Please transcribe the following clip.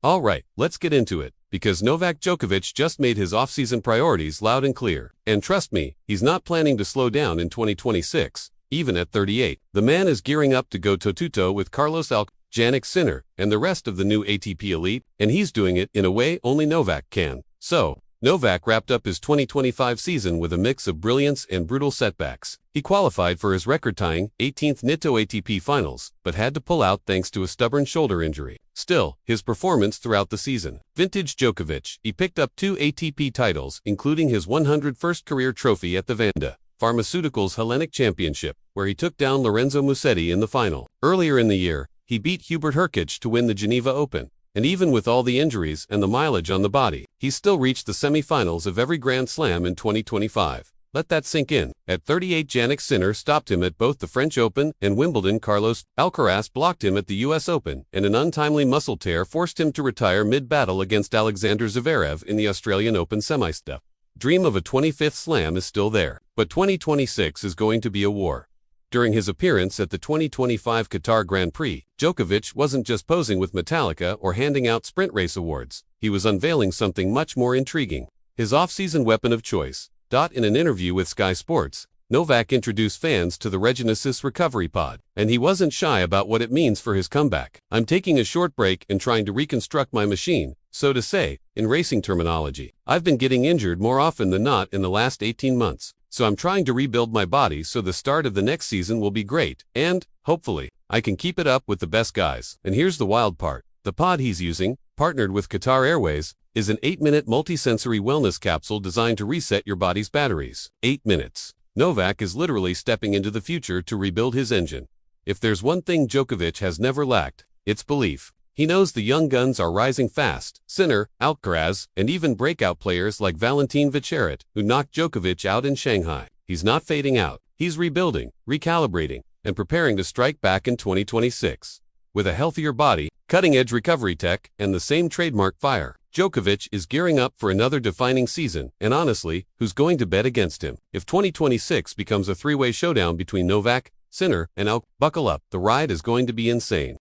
Alright, let's get into it, because Novak Djokovic just made his offseason priorities loud and clear. And trust me, he's not planning to slow down in 2026, even at 38. The man is gearing up to go toe-to-toe with Alcaraz, Jannik Sinner, and the rest of the new ATP elite, and he's doing it in a way only Novak can. So, Novak wrapped up his 2025 season with a mix of brilliance and brutal setbacks. He qualified for his record-tying 18th Nitto ATP Finals, but had to pull out thanks to a stubborn shoulder injury. Still, his performance throughout the season. Vintage Djokovic, he picked up 2 ATP titles, including his 101st career trophy at the Vanda Pharmaceuticals Hellenic Championship, where he took down Lorenzo Musetti in the final. Earlier in the year, he beat Hubert Hurkacz to win the Geneva Open. And even with all the injuries and the mileage on the body, he still reached the semi-finals of every Grand Slam in 2025. Let that sink in. At 38, Jannik Sinner stopped him at both the French Open and Wimbledon. Alcaraz blocked him at the US Open, and an untimely muscle tear forced him to retire mid-battle against Alexander Zverev in the Australian Open semi-step. Dream of a 25th slam is still there, but 2026 is going to be a war. During his appearance at the 2025 Qatar Grand Prix, Djokovic wasn't just posing with Metallica or handing out sprint race awards. He was unveiling something much more intriguing. His off-season weapon of choice. In an interview with Sky Sports, Novak introduced fans to the Regenesis Recovery Pod, and he wasn't shy about what it means for his comeback. I'm taking a short break and trying to reconstruct my machine, so to say, in racing terminology. I've been getting injured more often than not in the last 18 months. So I'm trying to rebuild my body so the start of the next season will be great, and, hopefully, I can keep it up with the best guys. And here's the wild part. The pod he's using, partnered with Qatar Airways, is an 8-minute multisensory wellness capsule designed to reset your body's batteries. 8 minutes. Novak is literally stepping into the future to rebuild his engine. If there's one thing Djokovic has never lacked, it's belief. He knows the young guns are rising fast. Sinner, Alcaraz, and even breakout players like Valentin Vacheret, who knocked Djokovic out in Shanghai. He's not fading out. He's rebuilding, recalibrating, and preparing to strike back in 2026. With a healthier body, cutting-edge recovery tech, and the same trademark fire, Djokovic is gearing up for another defining season, and honestly, who's going to bet against him? If 2026 becomes a three-way showdown between Novak, Sinner, and buckle up, the ride is going to be insane.